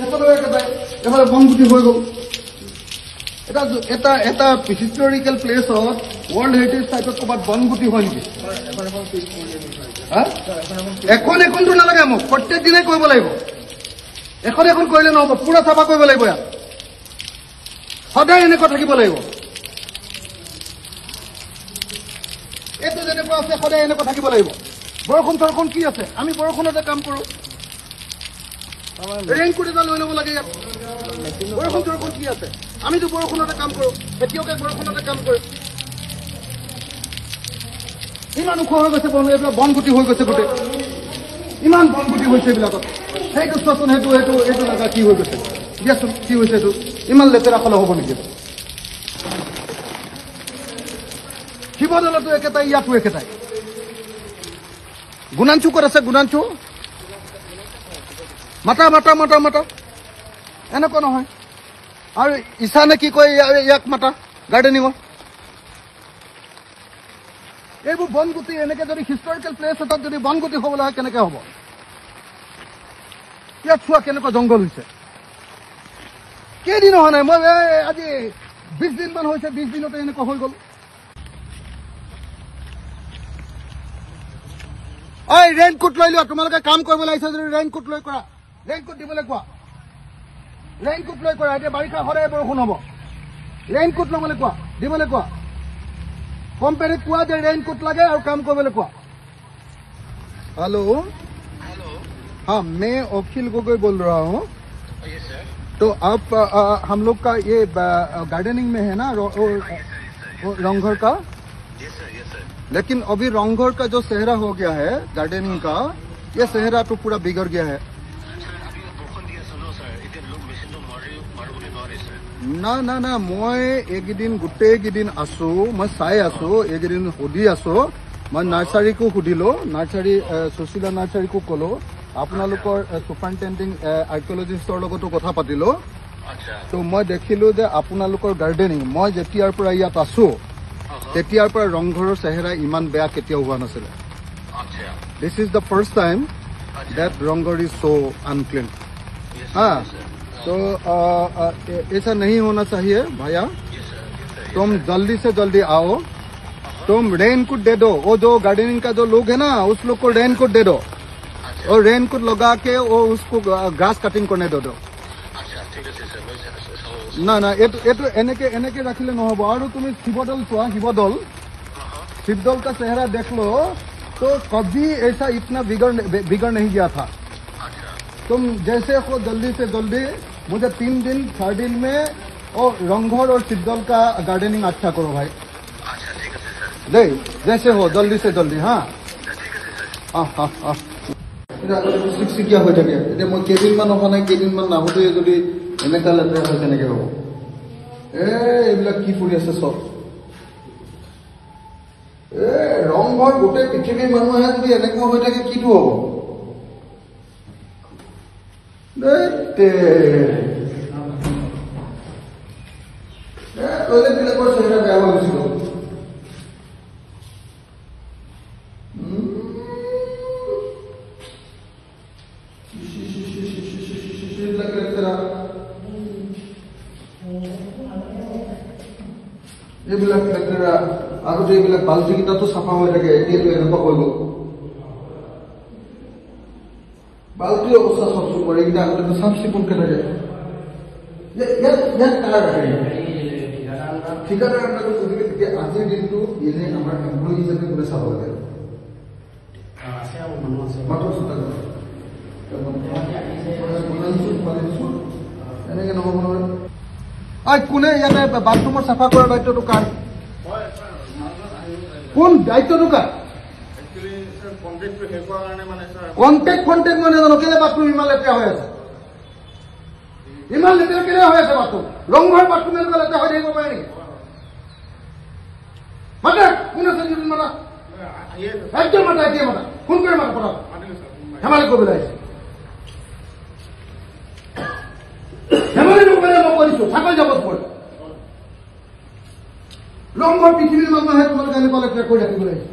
এফালেও একেটাই, এফালে বনগুটি হৈ গ'ল। এটা হিষ্টৰিকেল প্লেচত ৱৰ্ল্ড হেৰিটেজ চাইটত ক'ৰবাত বনগুটি হয় নেকি? এখনটো নালাগে মোক, প্ৰত্যেক দিনাই কৰিব লাগিব। এখন কৰিলে নহ'ব, পুৰা চাফা কৰিব লাগিব। ইয়াত সদায় এনেকুৱা থাকিব লাগিব। এইটো যেনেকুৱা আছে সদায় এনেকুৱা থাকিব লাগিব। বৰষুণ চৰষুণ কি আছে, আমি বৰষুণতে কাম কৰোঁ। ৰেইনকোট এটা লৈ ল'ব লাগে। ইয়াত বৰষুণ চৰষুণ কি আছে, আমিতো বৰষুণতে কাম কৰোঁ। খেতিয়কে বৰষুণতে কাম কৰে। ইমান ওখ হৈ গৈছে এইবিলাক, বনগুটি হৈ গৈছে গোটেই। ইমান বনগুটি হৈছে এইবিলাকত। সেইটো চোৱাচোন, এইটো লগা কি হৈ গৈছে দিয়াচোন, কি হৈছে এইটো? ইমান লেতেৰা ফালে হ'ব নেকি? শিৱদৌলতো একেটাই, ইয়াতো একেটাই। গুণাঞ্চু ক'ত আছে? গুণাঞ্চু মাতা এনেকুৱা নহয়। আৰু ঈশানে কি কয়, ইয়াক মাতা গাৰ্ডেনিঙত। এইবোৰ বনগুটি এনেকে যদি হিষ্টৰিকেল প্লেচ এটাত যদি বনগুটি হ'বলৈ হয় কেনেকে হ'ব? ইয়াত চোৱা কেনেকুৱা জংঘল হৈছে। কেইদিন হোৱা নাই, মই আজি 20 দিনমান হৈছে, 20 দিনতে এনেকুৱা হৈ গ'ল। ৰেইনকোট লৈ লোৱা, তোমালোকে কাম কৰিব লাগিছে যদি ৰেইনকোট লৈ কৰা। ৰেইনকোট দিবলৈ কোৱা, ৰেইনকোট লৈ কৰা। এতিয়া বাৰিষা সদায় বৰষুণ হ'ব। ৰেইনকোট ল'বলৈ কোৱা, দিবলৈ কোৱা। কোম্পানীক কোৱা যে ৰেইনকোট লাগে আৰু কাম কৰিবলৈ কোৱা। हेलो, हाँ मैं अखिल गोगोई बोल रहा हूँ। तो आप हम लोग का ये गार्डनिंग में है ना रंगघर का। लेकिन अभी रंगघर का जो सेहरा हो गया है गार्डनिंग का, ये सेहरा तो पूरा बिगड़ गया है। ना ना ना मैं এইকেইদিন গোটেইকেইদিন আছো, মই চাই আছো। এইকেইদিন সুধি আছো, মই নাৰ্চাৰীকো সুধিলো, নাৰ্চাৰী সুশীলা নাৰ্চাৰীকো ক'লো, আপোনালোকৰ সুপাৰিনটেণ্ডিং আৰ্কিঅলজিষ্টৰ লগতো কথা পাতিলো। তো মই দেখিলো যে আপোনালোকৰ গাৰ্ডেনিং, মই যেতিয়াৰ পৰা ইয়াত আছো তেতিয়াৰ পৰা ৰংঘৰৰ চেহেৰা ইমান বেয়া কেতিয়াও হোৱা নাছিলে। This is the first time that Rang Ghar is so unclean. हाँ, तो ऐसा नहीं होना चाहिए भैया। तुम जल्दी से जल्दी आओ, तुम रेनकोट दे दो। वो जो गार्डनिंग का जो लोग है ना, उस लोग को रेनकोट दे दो, और रेनकोट लगा के वो उसको ग्रास कटिंग करने दो। ना ना ये এনেকে राखिले নহব। और तुम शिवदौल चुआ, शिवदौल का चेहरा देख लो, तो कभी ऐसा इतना बिगड़ नहीं गया था। तुम जैसे हो जल्दी से जल्दी मुझे 3 दिन 4 दिन में और रंगघर और शिवदौल का गार्डनिंग अच्छा करो भाई। दे जैसे हो जल्दी से जल्दी। हाँ हाँ हाँ हाँ চিকচিকীয়া হৈ থাকে। এতিয়া মই কেইদিনমান অহা নাই, কেইদিনমান নাহোঁতে যদি এনেকুৱা লেতেৰা হয় কেনেকৈ হ'ব? এইবিলাক কি কৰি আছে চব? ৰংঘৰ গোটেই পৃথিৱীৰ মানুহে যদি এনেকুৱা হৈ থাকে কিটো হ'ব? টয়লেটবিলাকৰ চেহেৰা বেয়া হৈ গৈছিল। এইবিলাক লেতেৰা। আগতে এইবিলাক বাল্টিকেইটাতো চাফা হৈ থাকে, এতিয়াতো এনেকুৱা হৈ গ'ল। বাল্টিৰ অৱস্থা চাওকচোন, এইকেইটা আগতে চাফ চিকুণকে থাকে। ইয়াত কাৰ ঠিকাদাৰ গতিকে তেতিয়া আজিৰ দিনটো এনে আমাৰ এমপ্লয়ী হিচাপে কোনে চাব লাগে? এনেকে নহ'ব নহয়। কোনে ইয়াতে বাথৰুমৰ চাফা কৰাৰ দায়িত্বটো কাৰ? কোন দায়িত্বটো কাৰ? কণ্টেক্ট মই নাজানো। কেলে বাথৰুম ইমান লেতেৰা হৈ আছে? ইমান লেতেৰা কেলে হৈ আছে বাথৰুম? ৰংঘৰ বাথৰুম এনেকুৱা লেতেৰা হৈ থাকিব পাৰে নেকি? মাতা, কোন আছে যদি মাতা, একদম মাতা, এতিয়া মাতা, ফোন কৰি মাতা, পঠাওক। ধেমালি কৰিবলৈ আহিছে। ধেমালি নকৰিলে মই কৰিছো, চাকৰি যাব পৰে। ৰংঘৰ পৃথিৱীৰ মানুহে তোমালোকে এনেকুৱা লেতেৰা কৰি ৰাখিব লাগিছে।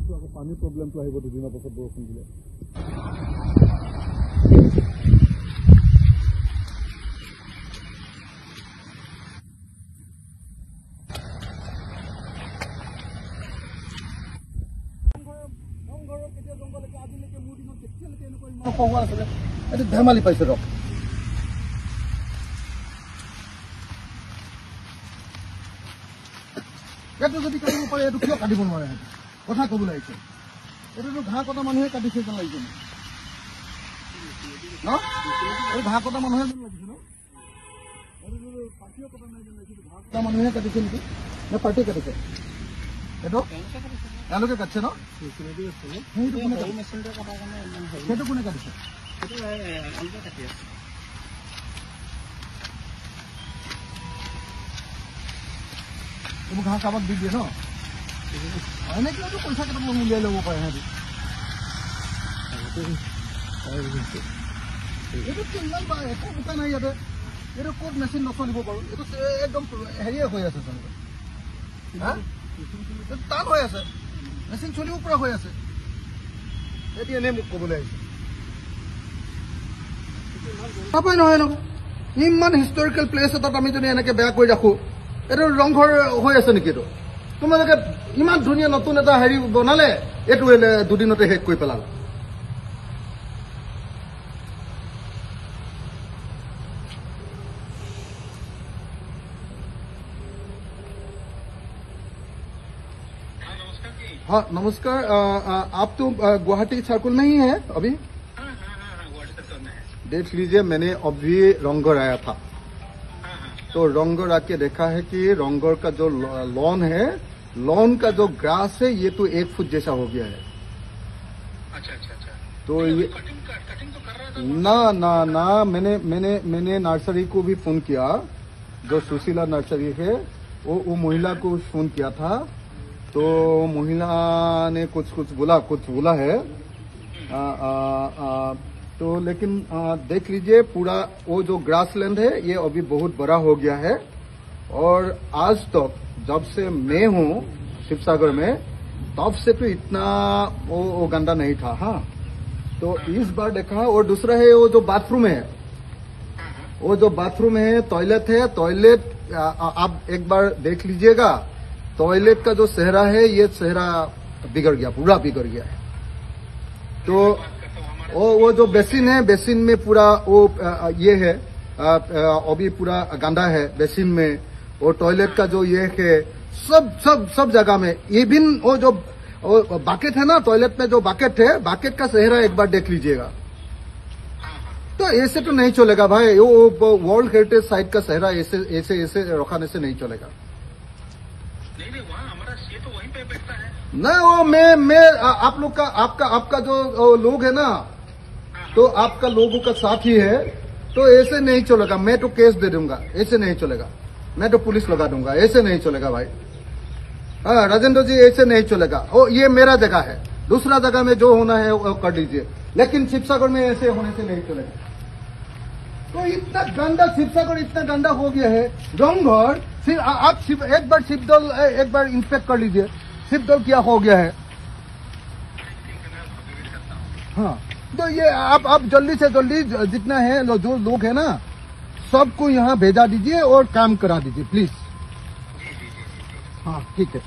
ভাবিছোঁ আকৌ পানীৰ প্ৰব্লেমটো আহিব দুদিনৰ পাছত বৰষুণ দিলে। এইটো ধেমালি পাইছে ৰক এইটো যদি কাটিব পাৰে এইটো কিয় কাটিব নোৱাৰে কথা ক'ব লাগিছে এইটোতো ঘাঁহ কটা মানুহে কাটিছে যেন লাগিছে ন এই ঘাঁহ কটা মানুহে যেন লাগিছে ন এইটো পাৰ্টিও কটা নাই যেন লাগিছে ঘাঁহ কটা মানুহে কাটিছে নেকি নে পাৰ্টিয়ে কাটিছে এইটো এওঁলোকে কাটিছে ন সেইটো কোনে কাটিছে এইবোৰ ঘাঁহ কাৰোবাক দি দিয়ে ন এনেকৈতো পইচা কেইটামান উলিয়াই ল'ব পাৰে সিহঁতি এইটো কিমান বা একো বোকা নাই ইয়াতে এইটো ক'ত মেচিন নচলিব বাৰু এইটো একদম হেৰিয়ে হৈ আছে টান হৈ আছে মেচিন চলিব পৰা হৈ আছে এতিয়া এনেই মোক ক'বলৈ আহিছে নাপায় নহয় এনেকুৱা ইমান হিষ্টৰিকেল প্লেচ এটাত আমি যদি এনেকৈ বেয়া কৰি ৰাখোঁ এইটো ৰংঘৰ হৈ আছে নেকি এইটো তোমালোকে ইমান ধুনীয়া নতুন এটা হেৰি বনালে এইটো দুদিনতে শেষ কৰি পেলালে हाँ नमस्कार आप तो गुवाहाटी सर्कल में ही है अभी देख लीजिए मैंने अभी रंगघर आया था तो रंगघर आके देखा है कि रंगघर का जो लॉन है लॉन का जो ग्रास है ये तो 1 फुट जैसा हो गया है अच्छा तो ये कटिंग तो कर रहा था ना मैंने नर्सरी को भी फोन किया जो सुशीला नर्सरी है वो महिला को फोन किया था तो महिला ने कुछ बोला है तो लेकिन देख लीजिए पूरा वो जो ग्रासलैंड है ये अभी बहुत बड़ा हो गया है और आज तक जब से मैं हूँ शिवसागर में तब से तो इतना वो गंदा नहीं था हाँ तो इस बार देखा और दूसरा है वो जो बाथरूम है वो जो बाथरूम है टॉयलेट आप एक बार देख लीजिएगा टॉयलेट का जो चेहरा है ये चेहरा बिगड़ गया पूरा बिगड़ गया है तो वो जो बेसिन है बेसिन में पूरा वो ये है अभी पूरा गंदा है बेसिन में और टॉयलेट का जो ये है सब जगह में इवन वो जो बकेट है ना टॉयलेट में जो बकेट है बकेट का चेहरा एक बार देख लीजिएगा तो ऐसे तो नहीं चलेगा भाई वो वर्ल्ड हेरिटेज साइट का चेहरा ऐसे रखाने से नहीं चलेगा नहीं वहाँ हमारा ये तो वहीं पे बैठता है ना वो मैं आप लोग का आपका जो लोग है ना तो आपका लोगों का साथ ही है तो ऐसे नहीं चलेगा मैं तो केस दे दूंगा ऐसे नहीं चलेगा मैं तो पुलिस लगा दूंगा ऐसे नहीं चलेगा भाई हाँ राजेंद्र जी ऐसे नहीं चलेगा ओ ये मेरा जगह है दूसरा जगह में जो होना है वो कर दीजिए लेकिन शिवसागर में ऐसे होने से नहीं चलेगा तो इतना गंदा शिवसागर इतना गंदा हो गया है रंगघर फिर आप एक बार शिवदल एक बार इंस्पेक्ट कर लीजिए शिवदल क्या हो गया है हाँ तो ये आप जल्दी से जल्दी जितना है जो लोग है ना सबको यहाँ भेजा दीजिए और काम करा दीजिए प्लीज हाँ ठीक है